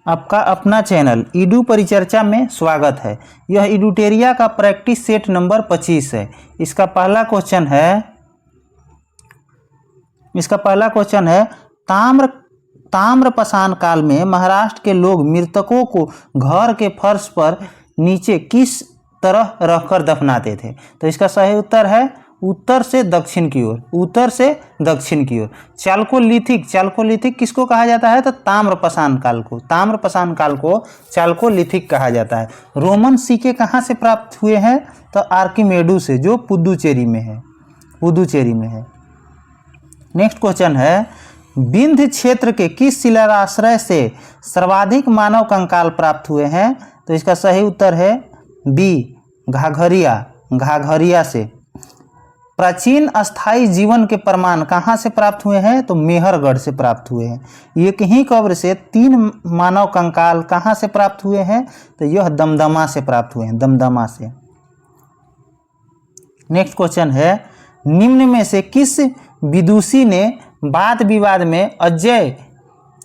आपका अपना channel Edu परिचर्चा में स्वागत है। यह इडूटेरिया का प्रैक्टिस सेट नंबर 25 है। इसका पहला क्वेश्चन है ताम्रपाषाण काल में महाराष्ट्र के लोग मृतकों को घर के फर्श पर नीचे किस तरह रखकर दफनाते थे। तो इसका सही उत्तर है उत्तर से दक्षिण की ओर। चाल्कोलिथिक किसको कहा जाता है? तो ताम्रपाषाण काल को चाल्कोलिथिक कहा जाता है। रोमन सिक्के कहाँ से प्राप्त हुए हैं? तो आर्किमेडू से, जो पुदुचेरी में है। नेक्स्ट क्वेश्चन है विंध्य क्षेत्र के किस शिलाश्रय से सर्वाधिक मानव कंकाल प्राप्त हुए हैं? तो इसका सही उत्तर है बी, घाघरिया से। प्राचीन अस्थाई जीवन के प्रमाण कहाँ से प्राप्त हुए हैं? तो मेहरगढ़ से प्राप्त हुए हैं। एक ही कब्र से 3 मानव कंकाल कहाँ से प्राप्त हुए हैं? तो यह दमदमा से प्राप्त हुए हैं, दमदमा से। नेक्स्ट क्वेश्चन है निम्न में से किस विदुषी ने वाद विवाद में अजय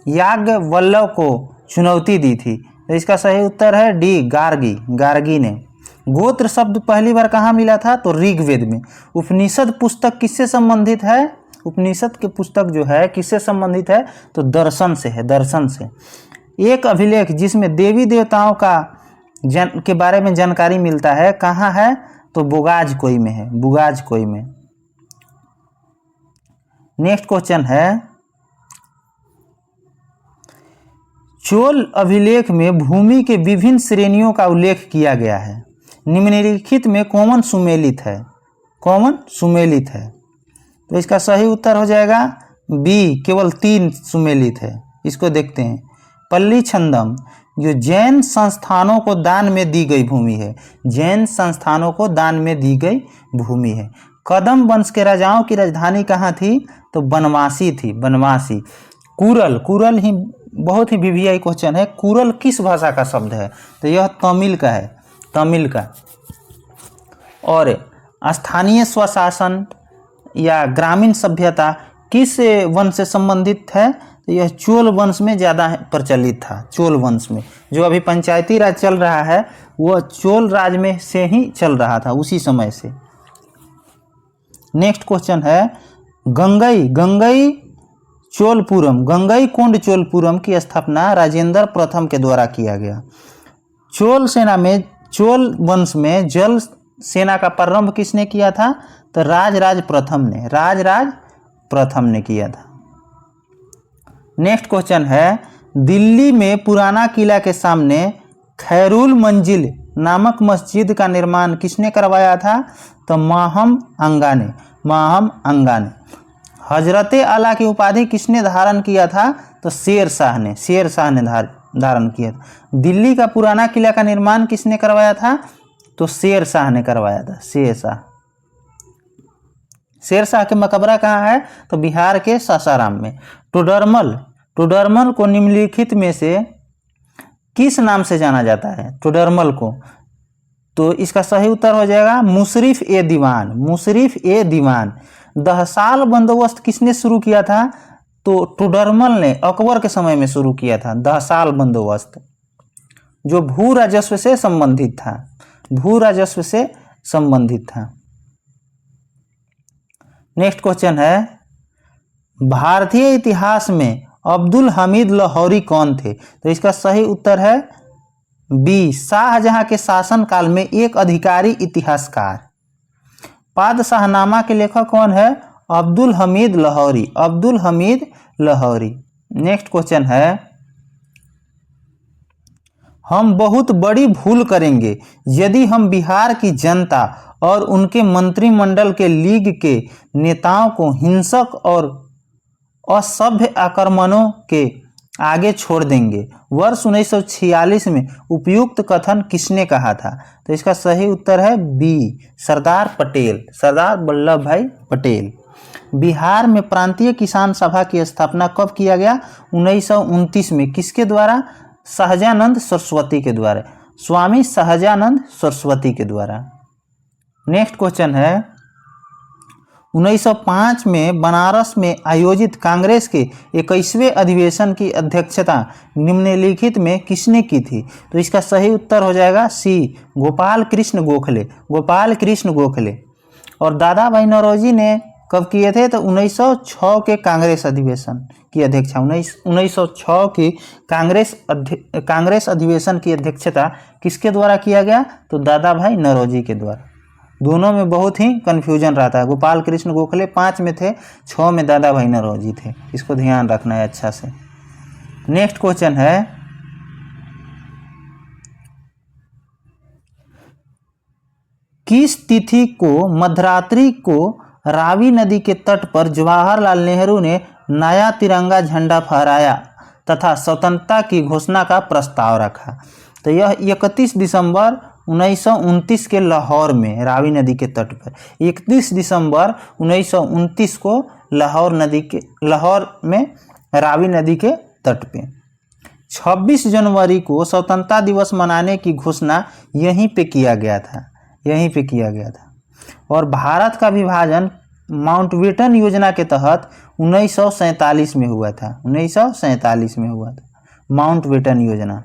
याज्ञवल्क्य को चुनौती दी थी? तो इसका सही उत्तर है डी, गार्गी ने। गोत्र शब्द पहली बार कहाँ मिला था? तो ऋग्वेद में। उपनिषद पुस्तक किससे संबंधित है? उपनिषद की पुस्तक जो है किससे संबंधित है? तो दर्शन से। एक अभिलेख जिसमें देवी देवताओं के बारे में जानकारी मिलता है कहाँ है? तो बुगाजकोई में। नेक्स्ट क्वेश्चन है चोल अभिलेख में भूमि के विभिन्न श्रेणियों का उल्लेख किया गया है। निम्नलिखित में कौन सुमेलित है? तो इसका सही उत्तर हो जाएगा बी, केवल 3 सुमेलित है। इसको देखते हैं। पल्ली छंदम जो जैन संस्थानों को दान में दी गई भूमि है। कदम वंश के राजाओं की राजधानी कहाँ थी? तो बनवासी थी। कुरल ही बहुत ही वीवीआई क्वेश्चन है। कुरल किस भाषा का शब्द है? तो यह तमिल का। और स्थानीय स्वशासन या ग्रामीण सभ्यता किस वंश से संबंधित है? तो यह चोल वंश में ज़्यादा प्रचलित था। चोल वंश में जो अभी पंचायती राज चल रहा है वह चोल राज में से ही चल रहा था, उसी समय से। नेक्स्ट क्वेश्चन है गंगई कोंड चोलपुरम की स्थापना राजेंद्र प्रथम के द्वारा किया गया। चोल वंश में जल सेना का प्रारंभ किसने किया था? तो राजराज प्रथम ने किया था। नेक्स्ट क्वेश्चन है दिल्ली में पुराना किला के सामने खैरुल मंजिल नामक मस्जिद का निर्माण किसने करवाया था? तो माहम आंगा ने। हजरते आला की उपाधि किसने धारण किया था? तो शेर शाह ने धारण किया था। दिल्ली का पुराना किला का निर्माण किसने करवाया था? तो शेर शाह ने करवाया था। शेर शाह के मकबरा कहाँ है? तो बिहार के सासाराम में। टोडरमल को निम्नलिखित में से किस नाम से जाना जाता है? टोडरमल को, तो इसका सही उत्तर हो जाएगा मुशर्रिफ ए दीवान। 10 साल बंदोबस्त किसने शुरू किया था? तो टोडरमल ने अकबर के समय में शुरू किया था 10 साल बंदोबस्त, जो भू राजस्व से संबंधित था। नेक्स्ट क्वेश्चन है भारतीय इतिहास में अब्दुल हमीद लाहौरी कौन थे? तो इसका सही उत्तर है बी, शाहजहां के शासन काल में एक अधिकारी इतिहासकार। पादशाहनामा के लेखक कौन है? अब्दुल हमीद लाहौरी। नेक्स्ट क्वेश्चन है हम बहुत बड़ी भूल करेंगे यदि हम बिहार की जनता और उनके मंत्रिमंडल के लीग के नेताओं को हिंसक और असभ्य आक्रमणों के आगे छोड़ देंगे। वर्ष 1946 में उपयुक्त कथन किसने कहा था? तो इसका सही उत्तर है बी, सरदार वल्लभ भाई पटेल। बिहार में प्रांतीय किसान सभा की स्थापना कब किया गया? 1929 में। किसके द्वारा? सहजानंद सरस्वती के द्वारा, स्वामी सहजानंद सरस्वती के द्वारा। नेक्स्ट क्वेश्चन है 1905 में बनारस में आयोजित कांग्रेस के 21वें अधिवेशन की अध्यक्षता निम्नलिखित में किसने की थी? तो इसका सही उत्तर हो जाएगा सी, गोपाल कृष्ण गोखले। गोपाल कृष्ण गोखले। और दादा भाई नौरोजी ने कब किए थे? तो 1906 के कांग्रेस अधिवेशन की अध्यक्षता 1906 की कांग्रेस अधिवेशन की अध्यक्षता किसके द्वारा किया गया? तो दादा भाई नौरोजी के द्वारा। दोनों में बहुत ही कन्फ्यूजन रहता है। गोपाल कृष्ण गोखले 5 में थे, 6 में दादा भाई नौरोजी थे। इसको ध्यान रखना है अच्छा से। नेक्स्ट क्वेश्चन है, किस तिथि को मध्यरात्रि को रावी नदी के तट पर जवाहरलाल नेहरू ने नया तिरंगा झंडा फहराया तथा स्वतंत्रता की घोषणा का प्रस्ताव रखा? तो यह 31 दिसंबर 1929 के लाहौर में, रावी नदी के तट पर 31 दिसंबर 1929 को लाहौर में रावी नदी के तट पे। 26 जनवरी को स्वतंत्रता दिवस मनाने की घोषणा यहीं पे किया गया था। और भारत का विभाजन माउंटबेटन योजना के तहत 1947 में हुआ था। माउंटबेटन योजना।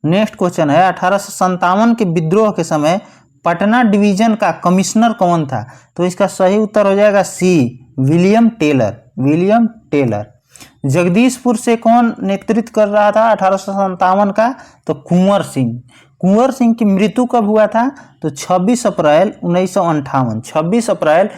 नेक्स्ट क्वेश्चन है, 1857 के विद्रोह के समय पटना डिवीजन का कमिश्नर कौन था? तो इसका सही उत्तर हो जाएगा सी, विलियम टेलर। जगदीशपुर से कौन नेतृत्व कर रहा था 1857 का? तो कुंवर सिंह की मृत्यु कब हुआ था? तो 26 अप्रैल 1958।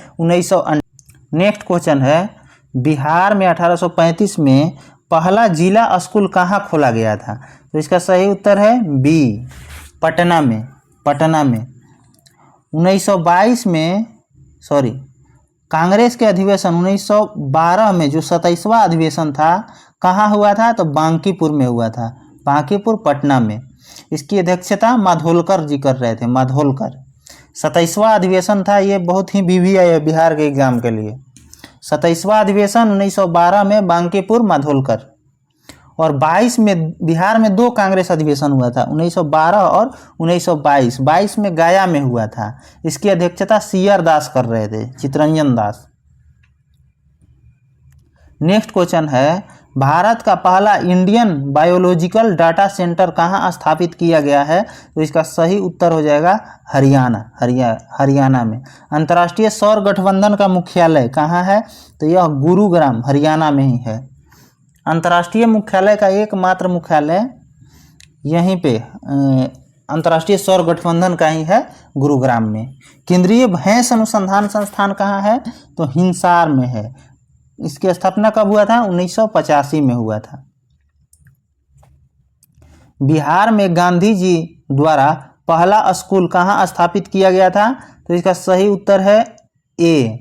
नेक्स्ट क्वेश्चन है, बिहार में 1835 में पहला जिला स्कूल कहाँ खोला गया था? तो इसका सही उत्तर है बी, पटना में। 1922 में कांग्रेस के अधिवेशन 1912 में जो 27वां अधिवेशन था, कहाँ हुआ था? तो बांकीपुर में हुआ था। बांकीपुर पटना में। इसकी अध्यक्षता माधोलकर जी कर रहे थे। 27वां अधिवेशन था। ये बहुत ही बीवी है बिहार के एग्जाम के लिए। 27वां अधिवेशन 1912 में बांकीपुर, माधोलकर। और 22 में बिहार में 2 कांग्रेस अधिवेशन हुआ था, 1912 और 1922। 22 में गया में हुआ था। इसकी अध्यक्षता सीआर दास कर रहे थे, चितरंजन दास। नेक्स्ट क्वेश्चन है, भारत का पहला इंडियन बायोलॉजिकल डाटा सेंटर कहाँ स्थापित किया गया है? तो इसका सही उत्तर हो जाएगा हरियाणा में। अंतर्राष्ट्रीय सौर गठबंधन का मुख्यालय कहाँ है? तो यह गुरुग्राम, हरियाणा में ही है। अंतर्राष्ट्रीय मुख्यालय का एकमात्र मुख्यालय यहीं पे अंतर्राष्ट्रीय सौर गठबंधन का ही है, गुरुग्राम में। केंद्रीय भैंस अनुसंधान संस्थान कहाँ है? तो हिसार में है। इसकी स्थापना कब हुआ था? 1985 में हुआ था। बिहार में गांधी जी द्वारा पहला स्कूल कहाँ स्थापित किया गया था? तो इसका सही उत्तर है ए,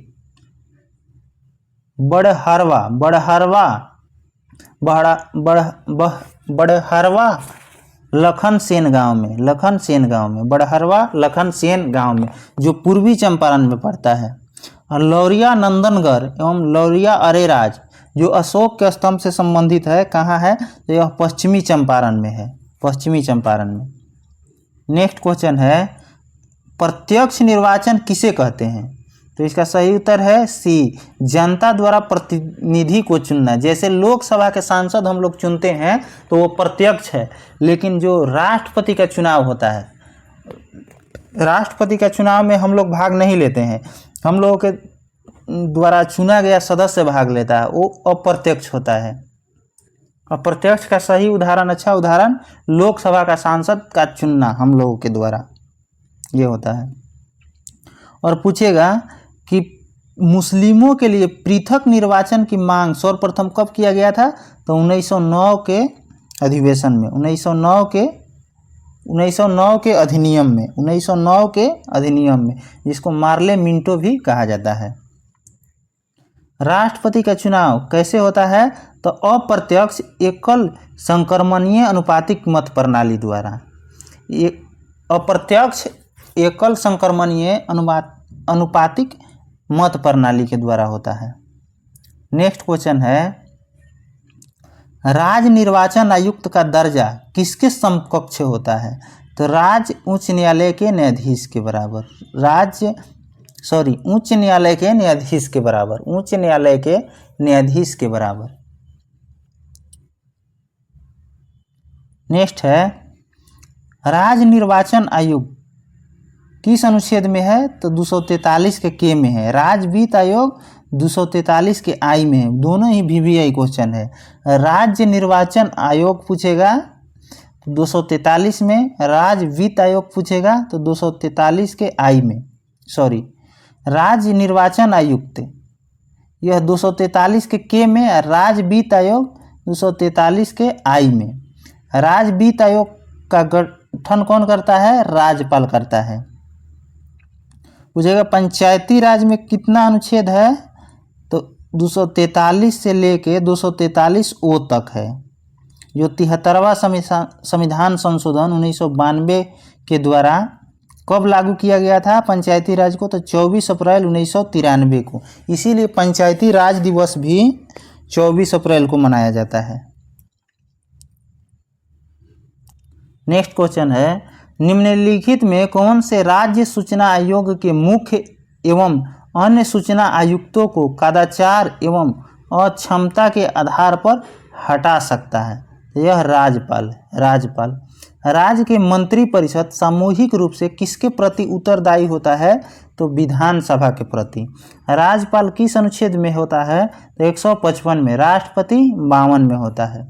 बड़हरवा लखन सेन गांव में। बड़हरवा लखन सेन गांव में, जो पूर्वी चंपारण में पड़ता है। और लौरिया नंदनगढ़ एवं लौरिया अरेराज, जो अशोक के स्तंभ से संबंधित है, कहाँ है? तो यह पश्चिमी चंपारण में है। नेक्स्ट क्वेश्चन है, प्रत्यक्ष निर्वाचन किसे कहते हैं? तो इसका सही उत्तर है सी, जनता द्वारा प्रतिनिधि को चुनना। जैसे लोकसभा के सांसद हम लोग चुनते हैं तो वो प्रत्यक्ष है, लेकिन जो राष्ट्रपति का चुनाव होता है, राष्ट्रपति का चुनाव में हम लोग भाग नहीं लेते हैं, हम लोगों के द्वारा चुना गया सदस्य भाग लेता है, वो अप्रत्यक्ष होता है। अप्रत्यक्ष का सही उदाहरण, अच्छा उदाहरण, लोकसभा का सांसद का चुनना हम लोगों के द्वारा, ये होता है। और पूछेगा कि मुस्लिमों के लिए पृथक निर्वाचन की मांग सर्वप्रथम कब किया गया था? तो 1909 के अधिवेशन में, 1909 के अधिनियम में, जिसको मार्ले मिंटो भी कहा जाता है। राष्ट्रपति का चुनाव कैसे होता है? तो अप्रत्यक्ष एकल संक्रमणीय अनुपातिक मत प्रणाली द्वारा। अप्रत्यक्ष एकल संक्रमणीय अनुपातिक मत प्रणाली के द्वारा होता है। नेक्स्ट क्वेश्चन है, राज्य निर्वाचन आयुक्त का दर्जा किसके समकक्ष होता है? तो राज्य उच्च न्यायालय के न्यायाधीश के बराबर। राज्य सॉरी, उच्च न्यायालय के न्यायाधीश के बराबर, उच्च न्यायालय के न्यायाधीश के बराबर। नेक्स्ट है राज्य निर्वाचन आयोग किस अनुच्छेद में है? तो 243 के में है। राज्य वित्त आयोग 243 के आई में है। दोनों ही VVI क्वेश्चन है। राज्य निर्वाचन आयोग पूछेगा तो 243 में, राज्य वित्त आयोग पूछेगा तो 243 के आई में। सॉरी, राज्य निर्वाचन आयुक्त यह 243 के में, राज्य वित्त आयोग 243 के आई में। राज्य वित्त आयोग का गठन कौन करता है? राज्यपाल करता है। पूछेगा पंचायती राज में कितना अनुच्छेद है? तो 243 से लेके 243 ओ तक है। जो 73वां संविधान संशोधन 1992 के द्वारा कब लागू किया गया था पंचायती राज को? तो 24 अप्रैल 1993 को। इसीलिए पंचायती राज दिवस भी 24 अप्रैल को मनाया जाता है। नेक्स्ट क्वेश्चन है निम्नलिखित में कौन से राज्य सूचना आयोग के मुख्य एवं अन्य सूचना आयुक्तों को कदाचार एवं अक्षमता के आधार पर हटा सकता है? यह राज्यपाल। राज्य के मंत्रिपरिषद सामूहिक रूप से किसके प्रति उत्तरदायी होता है? तो विधानसभा के प्रति। राज्यपाल किस अनुच्छेद में होता है? तो 155 में। राष्ट्रपति 52 में होता है।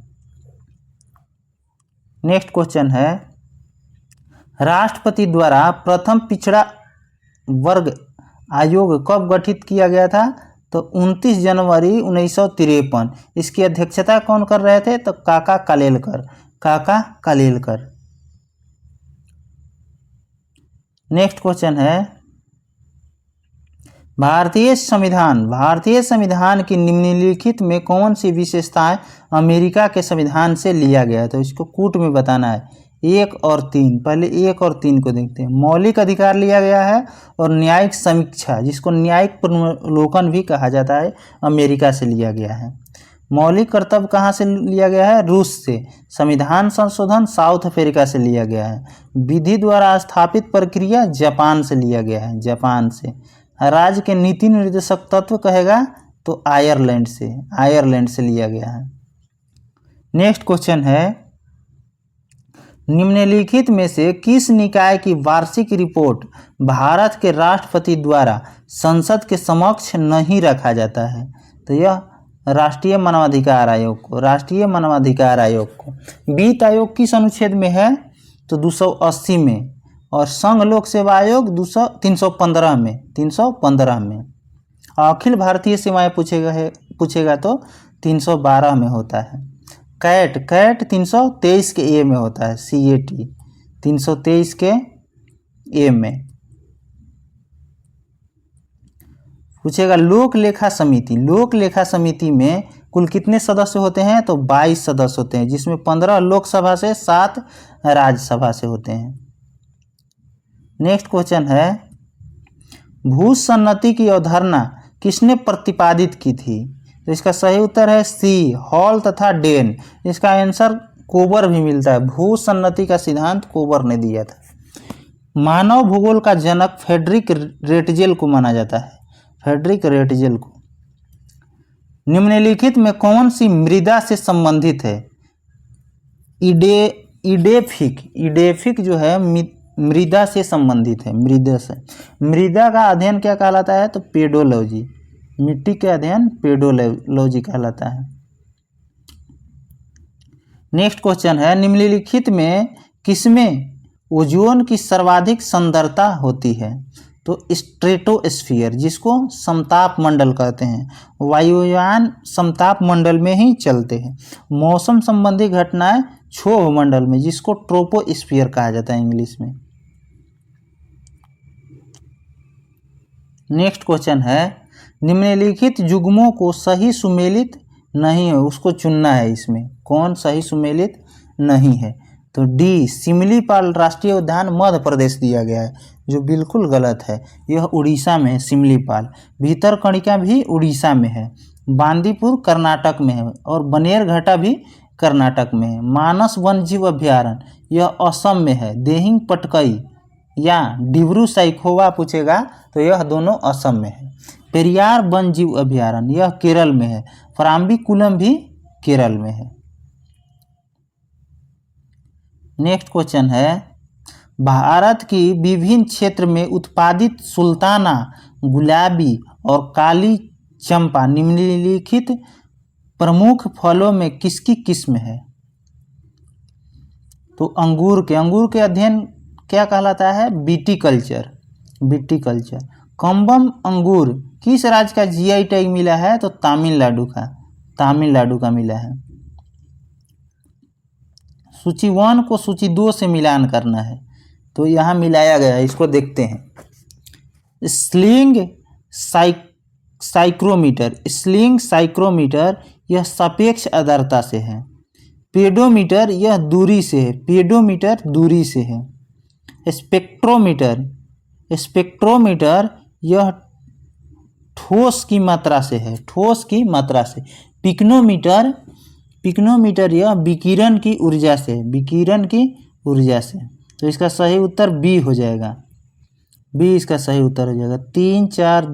नेक्स्ट क्वेश्चन है राष्ट्रपति द्वारा प्रथम पिछड़ा वर्ग आयोग कब गठित किया गया था? तो 29 जनवरी 1953। इसकी अध्यक्षता कौन कर रहे थे? तो काका कालेलकर। नेक्स्ट क्वेश्चन है भारतीय संविधान की निम्नलिखित में कौन सी विशेषताएं अमेरिका के संविधान से लिया गया है? तो इसको कूट में बताना है। 1 और 3, पहले 1 और 3 को देखते हैं। मौलिक अधिकार लिया गया है और न्यायिक समीक्षा, जिसको न्यायिक पुनर्विलोकन भी कहा जाता है, अमेरिका से लिया गया है। मौलिक कर्तव्य कहाँ से लिया गया है? रूस से। संविधान संशोधन साउथ अफ्रीका से लिया गया है। विधि द्वारा स्थापित प्रक्रिया जापान से लिया गया है, जापान से। राज्य के नीति निर्देशक तत्व कहेगा तो आयरलैंड से लिया गया है। नेक्स्ट क्वेश्चन है निम्नलिखित में से किस निकाय की वार्षिक रिपोर्ट भारत के राष्ट्रपति द्वारा संसद के समक्ष नहीं रखा जाता है? तो यह राष्ट्रीय मानवाधिकार आयोग को। वित्त आयोग किस अनुच्छेद में है? तो 280 में। और संघ लोक सेवा आयोग 315 में। अखिल भारतीय सेवाएं पूछेगा तो 312 में होता है। कैट 323 के ए में होता है। CAT 323 के ए में। पूछेगा लोक लेखा समिति में कुल कितने सदस्य होते हैं? तो 22 सदस्य होते हैं, जिसमें 15 लोकसभा से 7 राज्यसभा से होते हैं। नेक्स्ट क्वेश्चन है भूसन्नति की अवधारणा किसने प्रतिपादित की थी? तो इसका सही उत्तर है सी, हॉल तथा डेन। इसका आंसर कोबर भी मिलता है। भूसन्नति का सिद्धांत कोबर ने दिया था। मानव भूगोल का जनक फ्रेडरिक रेटजेल को माना जाता है, निम्नलिखित में कौन सी मृदा से संबंधित है? इडेफिक जो है मृदा से संबंधित है। मृदा का अध्ययन क्या कहलाता है? तो पेडोलॉजी। मिट्टी का अध्ययन पेडोलॉजी कहलाता है। नेक्स्ट क्वेश्चन है निम्नलिखित में किसमें ओजोन की सर्वाधिक सांद्रता होती है? तो स्ट्रेटोस्फीयर, जिसको समताप मंडल कहते हैं। वायुयान समताप मंडल में ही चलते हैं। मौसम संबंधी घटनाएं क्षोभ मंडल में, जिसको ट्रोपोस्फीयर कहा जाता है इंग्लिश में। नेक्स्ट क्वेश्चन है निम्नलिखित युग्मों को सही सुमेलित नहीं है, उसको चुनना है। इसमें कौन सही सुमेलित नहीं है? तो डी, सिमलीपाल राष्ट्रीय उद्यान मध्य प्रदेश दिया गया है, जो बिल्कुल गलत है। यह उड़ीसा में है सिमलीपाल। भीतरकणिका भी उड़ीसा में है। बांदीपुर कर्नाटक में है और बनेरघट्टा भी कर्नाटक में है। मानस वन्यजीव अभ्यारण्य यह असम में है। देहिंग पटकई या डिब्रू साइखोवा पूछेगा तो यह दोनों असम में है। पेरियार वन जीव अभयारण्य यह केरल में है। फराम्बीकुलम भी केरल में है। नेक्स्ट क्वेश्चन है, भारत की विभिन्न क्षेत्र में उत्पादित सुल्ताना, गुलाबी और काली चंपा निम्नलिखित प्रमुख फलों में किसकी किस्म है? तो अंगूर के अध्ययन क्या कहलाता है? विटीकल्चर। कंबम अंगूर किस राज्य का जीआई टैग मिला है? तो तमिलनाडु का मिला है। सूची 1 को सूची 2 से मिलान करना है, तो यहाँ मिलाया गया है, इसको देखते हैं। स्लिंग साइक्रोमीटर यह सापेक्ष आर्द्रता से है। पेडोमीटर यह दूरी से है। स्पेक्ट्रोमीटर यह ठोस की मात्रा से है। पिक्नोमीटर यह विकिरण की ऊर्जा से। तो इसका सही उत्तर बी हो जाएगा। बी इसका सही उत्तर हो जाएगा। 3 4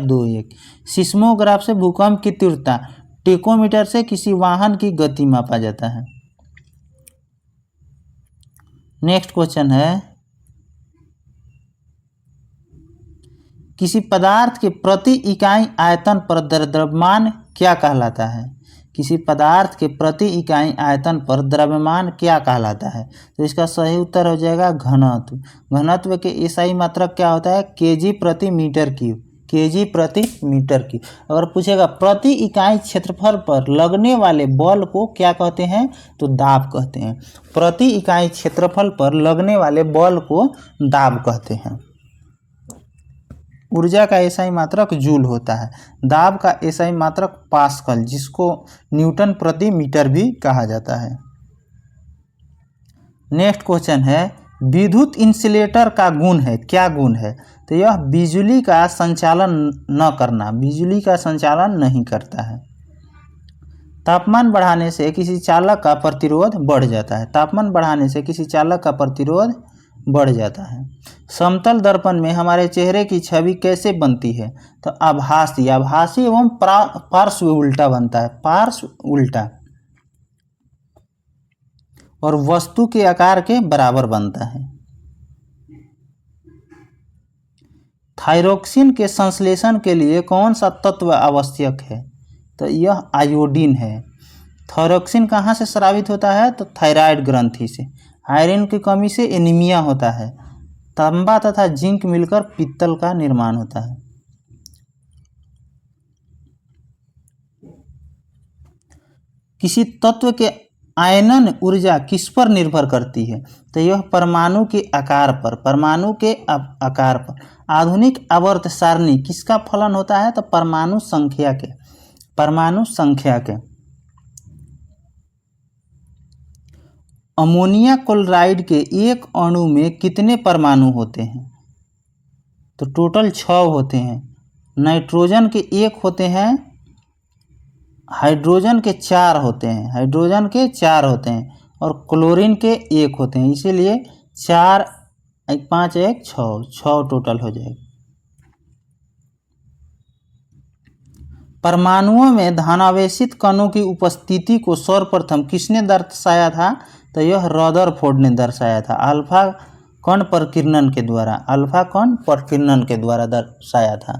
2 1। सिस्मोग्राफ से भूकंप की तीव्रता, टेकोमीटर से किसी वाहन की गति मापा जाता है। नेक्स्ट क्वेश्चन है, किसी पदार्थ के प्रति इकाई आयतन पर द्रव्यमान क्या कहलाता है? तो इसका सही उत्तर हो जाएगा घनत्व के एसआई मात्रक क्या होता है? केजी प्रति मीटर क्यूब। अगर पूछेगा प्रति इकाई क्षेत्रफल पर लगने वाले बल को क्या कहते हैं? तो दाब कहते हैं। प्रति इकाई क्षेत्रफल पर लगने वाले बल को दाब कहते हैं। ऊर्जा का एसआई मात्रक जूल होता है। दाब का एसआई मात्रक पास्कल, जिसको न्यूटन प्रति मीटर भी कहा जाता है। नेक्स्ट क्वेश्चन है, विद्युत इंसुलेटर का गुण है, क्या गुण है? तो यह बिजली का संचालन नहीं करता है। तापमान बढ़ाने से किसी चालक का प्रतिरोध बढ़ जाता है। समतल दर्पण में हमारे चेहरे की छवि कैसे बनती है? तो आभासी एवं पार्श्व उल्टा बनता है। और वस्तु के आकार के बराबर बनता है। थायरोक्सिन के संश्लेषण के लिए कौन सा तत्व आवश्यक है? तो यह आयोडीन है। थायरोक्सिन कहाँ से स्रावित होता है? तो थायराइड ग्रंथि से। आयरन की कमी से एनीमिया होता है। तांबा तथा जिंक मिलकर पित्तल का निर्माण होता है। किसी तत्व के आयनन ऊर्जा किस पर निर्भर करती है? तो यह परमाणु के आकार पर। आधुनिक आवर्त सारणी किसका फलन होता है? तो परमाणु संख्या के। अमोनिया क्लोराइड के एक अणु में कितने परमाणु होते हैं? तो टोटल 6 होते हैं। नाइट्रोजन के 1 होते हैं, हाइड्रोजन के 4 होते हैं, और क्लोरीन के 1 होते हैं। इसीलिए 4 1 5 1 6 टोटल हो जाएगा। परमाणुओं में धनावेशित कणों की उपस्थिति को सर्वप्रथम किसने दर्शाया था? तो यह रदरफोर्ड ने दर्शाया था। अल्फा कण प्रकीर्णन के द्वारा दर्शाया था।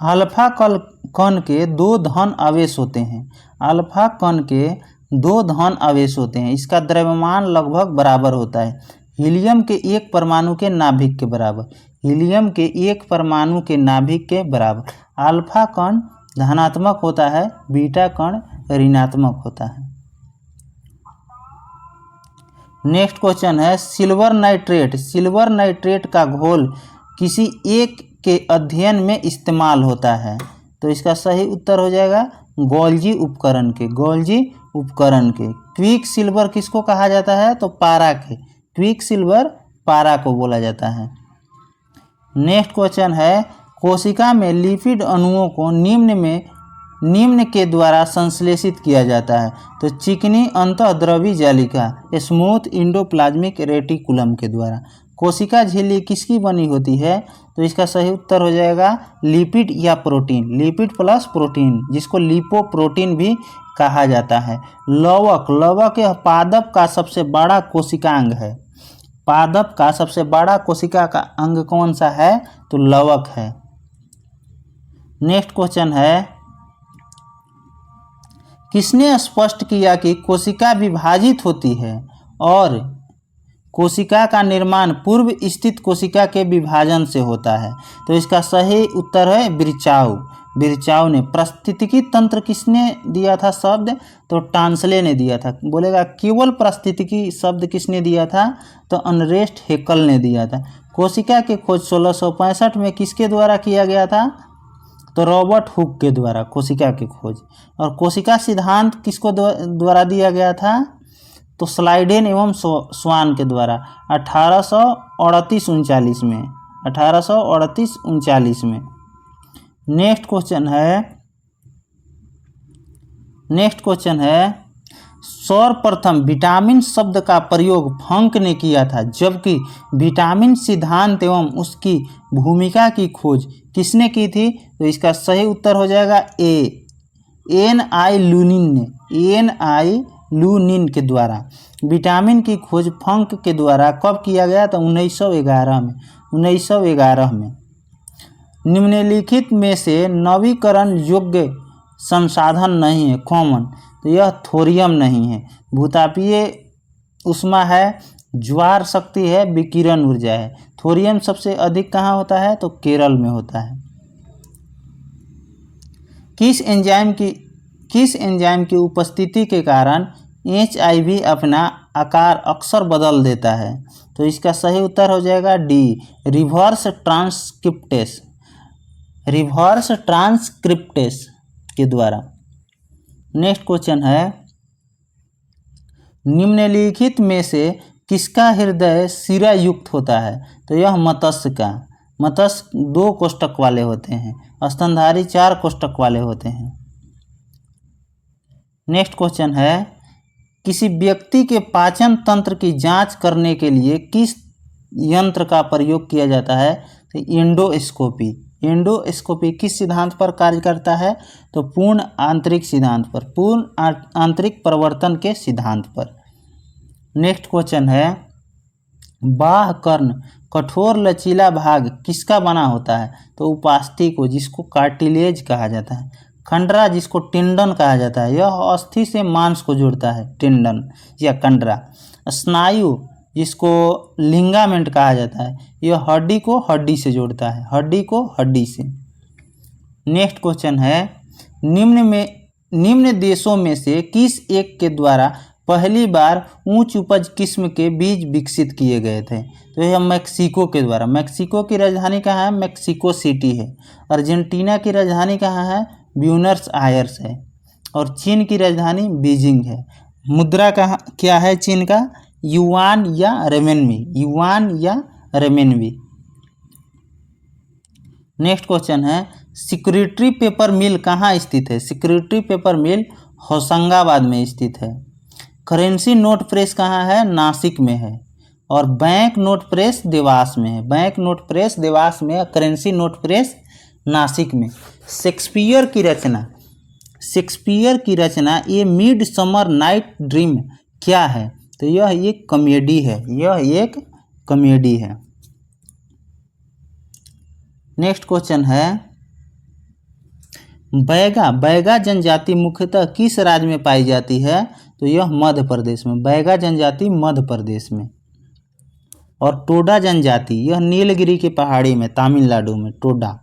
अल्फा कण के 2 धन आवेश होते हैं। इसका द्रव्यमान लगभग बराबर होता है हीलियम के एक परमाणु के नाभिक के बराबर। अल्फा कण धनात्मक होता है, बीटा कण ऋणात्मक होता है। नेक्स्ट क्वेश्चन है, सिल्वर नाइट्रेट का घोल किसी एक के अध्ययन में इस्तेमाल होता है? तो इसका सही उत्तर हो जाएगा गोल्जी उपकरण के। क्विक सिल्वर किसको कहा जाता है? तो पारा के। क्विक सिल्वर पारा को बोला जाता है। नेक्स्ट क्वेश्चन है, कोशिका में लिपिड अणुओं को निम्न में निम्न के द्वारा संश्लेषित किया जाता है? तो चिकनी अंतःद्रवी जालिका स्मूथ इंडोप्लाज्मिक रेटिकुलम के द्वारा। कोशिका झिल्ली किसकी बनी होती है? तो इसका सही उत्तर हो जाएगा लिपिड या प्रोटीन, लिपिड प्लस प्रोटीन, जिसको लिपोप्रोटीन भी कहा जाता है। लवक, लवक यह पादप का सबसे बड़ा कोशिकांग है। पादप का सबसे बड़ा कोशिका का अंग कौन सा है? तो लवक है। नेक्स्ट क्वेश्चन है, किसने स्पष्ट किया कि कोशिका विभाजित होती है और कोशिका का निर्माण पूर्व स्थित कोशिका के विभाजन से होता है? तो इसका सही उत्तर है बिरचाउ। बिरचाउ ने। पारिस्थितिकी तंत्र किसने दिया था शब्द? तो टांसले ने दिया था। बोलेगा केवल पारिस्थितिकी शब्द किसने दिया था? तो अर्नेस्ट हैकेल ने दिया था। कोशिका की खोज 1665 में किसके द्वारा किया गया था? तो रॉबर्ट हुक के द्वारा कोशिका की खोज। और कोशिका सिद्धांत किसको द्वारा दिया गया था? तो स्लाइडेन एवं स्वान के द्वारा 1838-39 में, 1838-39 में। नेक्स्ट क्वेश्चन है, सर्वप्रथम विटामिन शब्द का प्रयोग फंक ने किया था, जबकि विटामिन सिद्धांत एवं उसकी भूमिका की खोज किसने की थी? तो इसका सही उत्तर हो जाएगा ए, N.I. लूनिन ने, N.I. लूनिन के द्वारा। विटामिन की खोज फंक के द्वारा कब किया गया? तो 1911 में। निम्नलिखित में से नवीकरण योग्य संसाधन नहीं है कॉमन, तो यह थोरियम नहीं है, भूतापीय ऊष्मा है, ज्वार शक्ति है, विकिरण ऊर्जा है। थोरियम सबसे अधिक कहाँ होता है? तो केरल में होता है। किस एंजाइम की उपस्थिति के कारण HIV अपना आकार अक्सर बदल देता है? तो इसका सही उत्तर हो जाएगा डी, रिवर्स ट्रांसक्रिप्टेस के द्वारा। नेक्स्ट क्वेश्चन है, निम्नलिखित में से किसका हृदय सिरा युक्त होता है? तो यह मत्स्य का। मत्स्य 2 कोष्ठक वाले होते हैं, स्तनधारी 4 कोष्ठक वाले होते हैं। नेक्स्ट क्वेश्चन है, किसी व्यक्ति के पाचन तंत्र की जांच करने के लिए किस यंत्र का प्रयोग किया जाता है? तो एंडोस्कोपी। एंडोस्कोपी किस सिद्धांत पर कार्य करता है? तो पूर्ण आंतरिक सिद्धांत पर, पूर्ण आंतरिक प्रवर्तन के सिद्धांत पर। नेक्स्ट क्वेश्चन है, बाह्य कर्ण कठोर लचीला भाग किसका बना होता है? तो उपास्थि को, जिसको कार्टिलेज कहा जाता है। कंडरा, जिसको टेंडन कहा जाता है, यह अस्थि से मांस को जोड़ता है, टेंडन या कंडरा। स्नायु, जिसको लिंगामेंट कहा जाता है, यह हड्डी को हड्डी से जोड़ता है, हड्डी को हड्डी से। नेक्स्ट क्वेश्चन है, निम्न देशों में से किस एक के द्वारा पहली बार उच्च उपज किस्म के बीज विकसित किए गए थे? तो यह मैक्सिको के द्वारा। मैक्सिको की राजधानी कहाँ है? मैक्सिको सिटी है। अर्जेंटीना की राजधानी कहाँ है? ब्यूनस आयर्स है। और चीन की राजधानी बीजिंग है। मुद्रा कहाँ क्या है चीन का? युआन या रेमेनवी, युआन या रेमेनवी। नेक्स्ट क्वेश्चन है, सिक्योरिटी पेपर मिल कहाँ स्थित है? सिक्योरिटी पेपर मिल होशंगाबाद में स्थित है। करेंसी नोट प्रेस कहाँ है? नासिक में है। और बैंक नोट प्रेस देवास में है। बैंक नोट प्रेस देवास में, करेंसी नोट प्रेस नासिक में। शेक्सपियर की रचना ए मिड समर नाइट ड्रीम क्या है? तो यह एक कॉमेडी है, यह एक कॉमेडी है। नेक्स्ट क्वेश्चन है, बैगा जनजाति मुख्यतः किस राज्य में पाई जाती है? तो यह मध्य प्रदेश में। बैगा जनजाति मध्य प्रदेश में। और टोडा जनजाति यह नीलगिरी के पहाड़ी में, तमिलनाडु में, टोडा।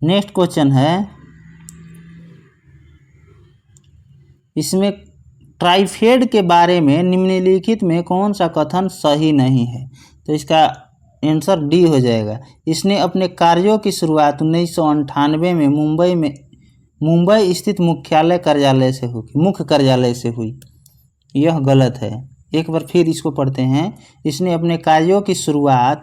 नेक्स्ट क्वेश्चन है, इसमें ट्राइफेड के बारे में निम्नलिखित में कौन सा कथन सही नहीं है? तो इसका आंसर डी हो जाएगा। इसने अपने कार्यों की शुरुआत 1998 में मुंबई स्थित मुख्य कार्यालय से हुई। यह गलत है। एक बार फिर इसको पढ़ते हैं। इसने अपने कार्यों की शुरुआत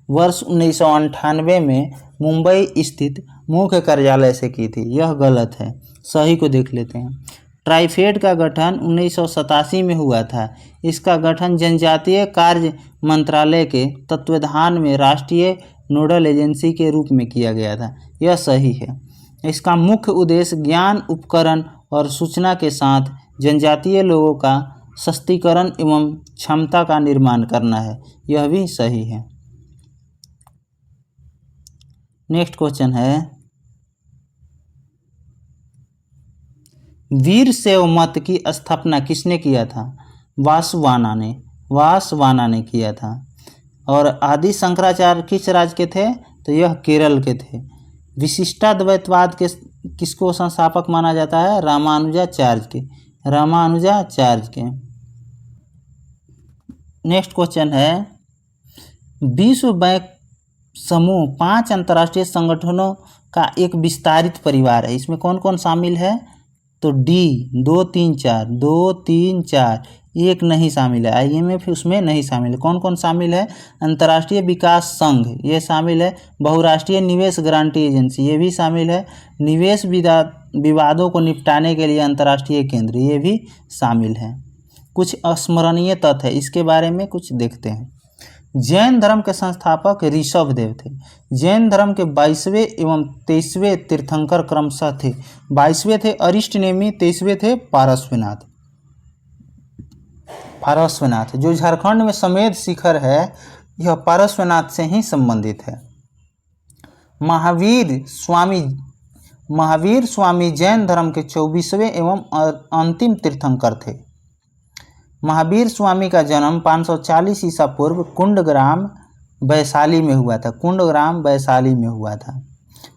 वर्ष 1998 में मुंबई स्थित मुख्य कार्यालय से की थी, यह गलत है। सही को देख लेते हैं। ट्राइफेड का गठन 1987 में हुआ था। इसका गठन जनजातीय कार्य मंत्रालय के तत्वावधान में राष्ट्रीय नोडल एजेंसी के रूप में किया गया था, यह सही है। इसका मुख्य उद्देश्य ज्ञान, उपकरण और सूचना के साथ जनजातीय लोगों का सशक्तिकरण एवं क्षमता का निर्माण करना है, यह भी सही है। नेक्स्ट क्वेश्चन है, वीर शैव मत की स्थापना किसने किया था? वासवाना ने किया था। और आदि शंकराचार्य किस राज्य के थे? तो यह केरल के थे। विशिष्टाद्वैतवाद के किसको संस्थापक माना जाता है? रामानुजाचार्य के। नेक्स्ट क्वेश्चन है, विश्व बैंक समूह 5 अंतर्राष्ट्रीय संगठनों का एक विस्तारित परिवार है। इसमें कौन कौन शामिल है? तो डी 2, 3, 4 एक नहीं शामिल है। IMF उसमें नहीं शामिल है। कौन कौन शामिल है? अंतर्राष्ट्रीय विकास संघ ये शामिल है। बहुराष्ट्रीय निवेश गारंटी एजेंसी ये भी शामिल है। निवेश विवादों को निपटाने के लिए अंतर्राष्ट्रीय केंद्र ये भी शामिल है। कुछ अस्मरणीय तथ्य है, इसके बारे में कुछ देखते हैं। जैन धर्म के संस्थापक ऋषभदेव थे। जैन धर्म के 22वें एवं 23वें तीर्थंकर क्रमशः थे। 22वें थे अरिष्टनेमी, 23वें थे पारस्वनाथ। जो झारखंड में समेध शिखर है यह पारस्वनाथ से ही संबंधित है। महावीर स्वामी जैन धर्म के 24वें एवं अंतिम तीर्थंकर थे। महावीर स्वामी का जन्म 540 ईसा पूर्व कुंडग्राम वैशाली में हुआ था।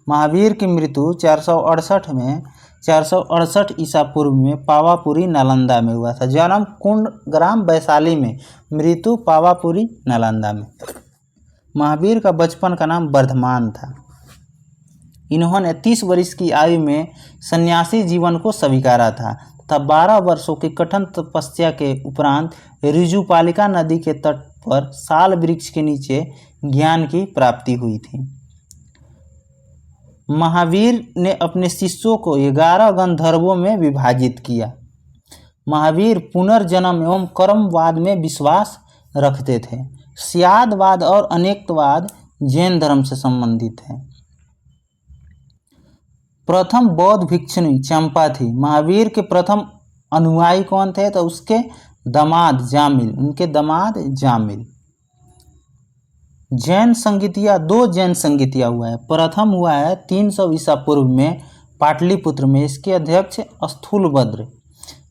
महावीर की मृत्यु 468 ईसा पूर्व में पावापुरी नालंदा में हुआ था। जन्म कुंडग्राम वैशाली में, मृत्यु पावापुरी नालंदा में। महावीर का बचपन का नाम वर्धमान था। इन्होंने 30 वर्ष की आयु में सन्यासी जीवन को स्वीकारा था तथा 12 वर्षों की कठिन तपस्या के उपरांत ऋजुपालिका नदी के तट पर साल वृक्ष के नीचे ज्ञान की प्राप्ति हुई थी। महावीर ने अपने शिष्यों को 11 गंधर्वों में विभाजित किया। महावीर पुनर्जन्म एवं कर्मवाद में विश्वास रखते थे। स्यादवाद और अनेकत्ववाद जैन धर्म से संबंधित है। प्रथम बौद्ध भिक्षुणी चंपा थी। महावीर के प्रथम अनुयायी कौन थे? तो उनके दामाद जामिल। जैन संगीतिया, 2 जैन संगीतिया हुआ है। प्रथम हुआ है 300 ईसा पूर्व में पाटलिपुत्र में, इसके अध्यक्ष स्थूलभद्र।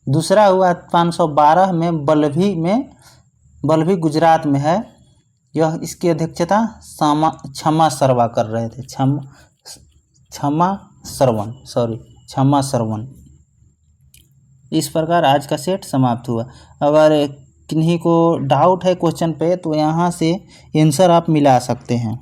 दूसरा हुआ 512 में बल्लभी गुजरात में है। यह इसकी अध्यक्षता क्षमा सरवा कर रहे थे। क्षमा सरवन। इस प्रकार आज का सेट समाप्त हुआ। अगर किन्हीं को डाउट है क्वेश्चन पे तो यहाँ से आंसर आप मिला सकते हैं।